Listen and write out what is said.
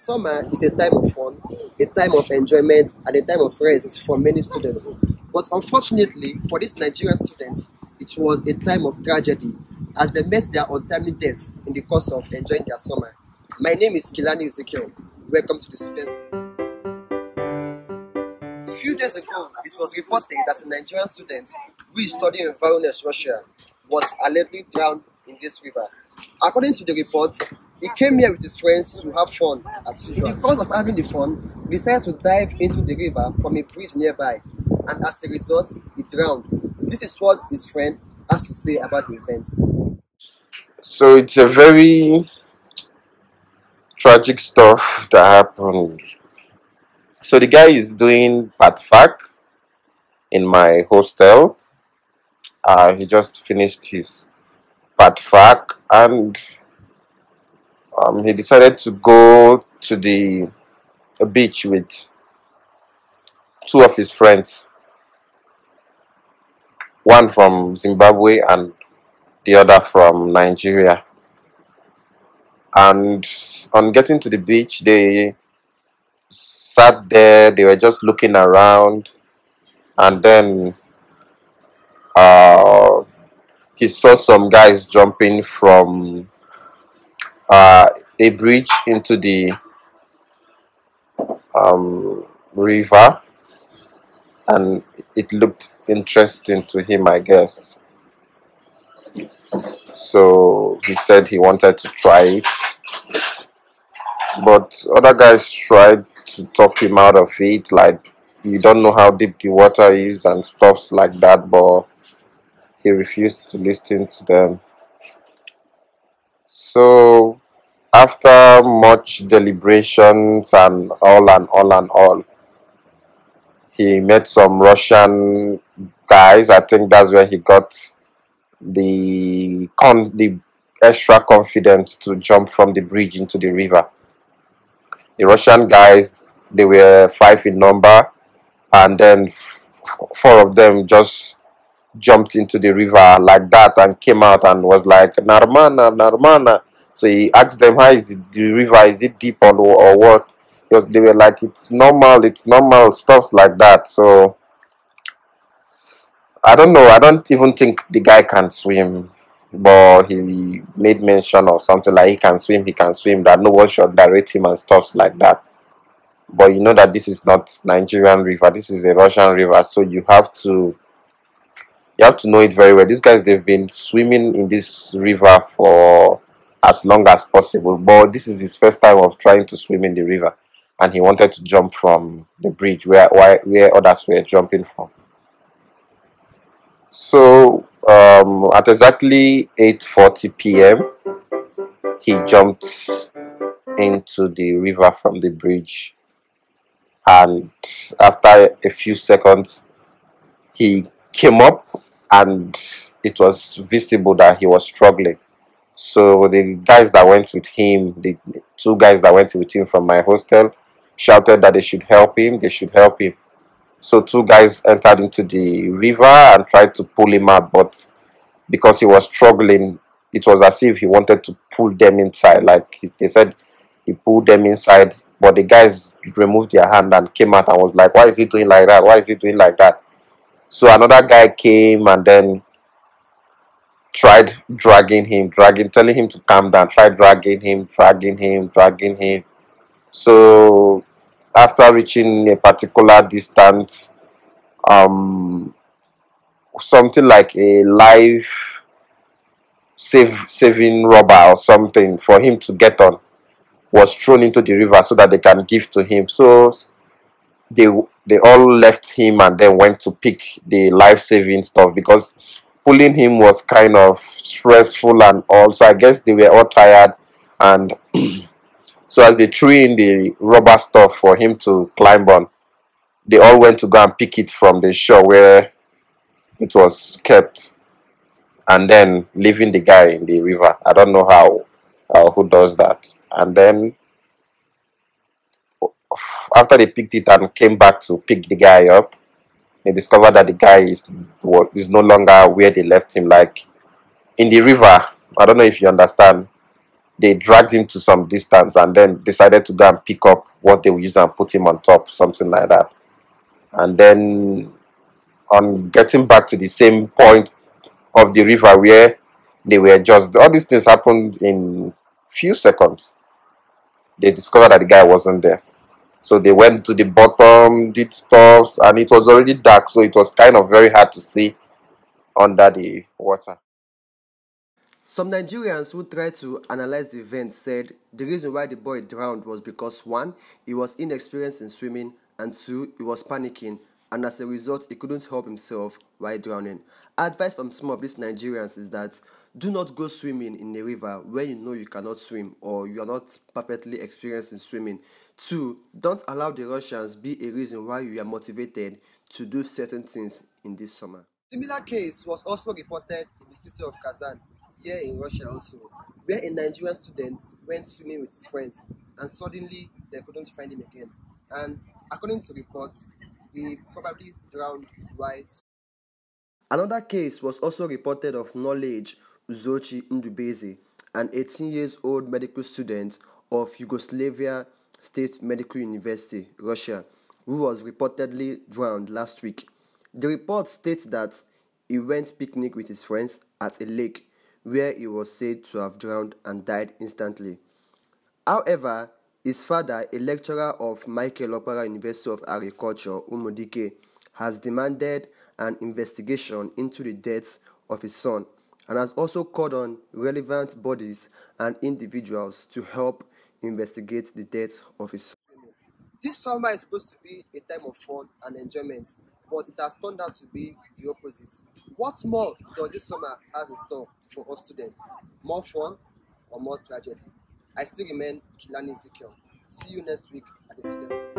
Summer is a time of fun, a time of enjoyment, and a time of rest for many students. But unfortunately, for these Nigerian students, it was a time of tragedy as they met their untimely death in the course of enjoying their summer. My name is Kilani Ezekiel. Welcome to the students. A few days ago, it was reported that a Nigerian student who is studying in Vilnius, Russia, was allegedly drowned in this river. According to the report, he came here with his friends to have fun as usual. In the course of having the fun, he decided to dive into the river from a bridge nearby, and as a result, he drowned. This is what his friend has to say about the events. So it's a very tragic stuff that happened. So the guy is doing Podfak in my hostel. He just finished his Podfak and he decided to go to the beach with two of his friends, one from Zimbabwe and the other from Nigeria. And on getting to the beach, they sat there, they were just looking around, and then he saw some guys jumping from a bridge into the river, and it looked interesting to him, I guess. So he said he wanted to try it, but other guys tried to talk him out of it, like, you don't know how deep the water is and stuff like that, but he refused to listen to them. So after much deliberations and all, he met some Russian guys. I think that's where he got the extra confidence to jump from the bridge into the river. The Russian guys, they were 5 in number, and then 4 of them just jumped into the river like that and came out and was like, Nормально. So he asked them, how is the river, is it deep or what? Because they were like, it's normal, stuff like that. So I don't know, I don't even think the guy can swim, but he made mention of something like he can swim, that no one should direct him and stuff like that. But you know that this is not Nigerian river, this is a Russian river, so you have to know it very well. These guys, they've been swimming in this river for as long as possible, but this is his first time of trying to swim in the river, and he wanted to jump from the bridge where others were jumping from. So at exactly 8:40 p.m. he jumped into the river from the bridge, and after a few seconds he came up, and it was visible that he was struggling. So the guys that went with him, the 2 guys that went with him from my hostel, shouted that they should help him. So 2 guys entered into the river and tried to pull him out, but because he was struggling, it was as if he wanted to pull them inside. Like they said, he pulled them inside, but the guys removed their hand and came out and was like, why is he doing like that? Why is he doing like that? So another guy came and then tried telling him to calm down, tried dragging him. So after reaching a particular distance, something like a life saving rubber or something for him to get on was thrown into the river so that they can give to him. So they all left him and then went to pick the life-saving stuff, because pulling him was kind of stressful and all. So I guess they were all tired, and so as they threw in the rubber stuff for him to climb on, they all went to go and pick it from the shore where it was kept, and then leaving the guy in the river. I don't know who does that. And then after they picked it and came back to pick the guy up, they discovered that the guy is no longer where they left him, like in the river. I don't know if you understand. they dragged him to some distance and then decided to go and pick up what they would use and put him on top, something like that. And then on getting back to the same point of the river where they were just, all these things happened in few seconds. They discovered that the guy wasn't there. So they went to the bottom, did stuff, and it was already dark, so it was kind of very hard to see under the water. Some Nigerians who tried to analyze the event said the reason why the boy drowned was because 1. He was inexperienced in swimming, and 2. He was panicking, and as a result he couldn't help himself while drowning. Advice from some of these Nigerians is that do not go swimming in a river where you know you cannot swim or you are not perfectly experienced in swimming. 2. Don't allow the Russians be a reason why you are motivated to do certain things in this summer. Similar case was also reported in the city of Kazan, here in Russia also, where a Nigerian student went swimming with his friends and suddenly they couldn't find him again. And according to reports, he probably drowned while. Another case was also reported of Knowledge Uzochi Ndubeze, an 18-year-old medical student of Yugoslavia State Medical University, Russia, who was reportedly drowned last week. The report states that he went picnic with his friends at a lake where he was said to have drowned and died instantly. However, his father, a lecturer of Michael Opera University of Agriculture, Umodike, has demanded an investigation into the deaths of his son and has also called on relevant bodies and individuals to help investigate the death of his son. This summer is supposed to be a time of fun and enjoyment, but it has turned out to be the opposite. What more does this summer has in store for us students? More fun or more tragedy? I still remain Kilani Ezekiel. See you next week at the student.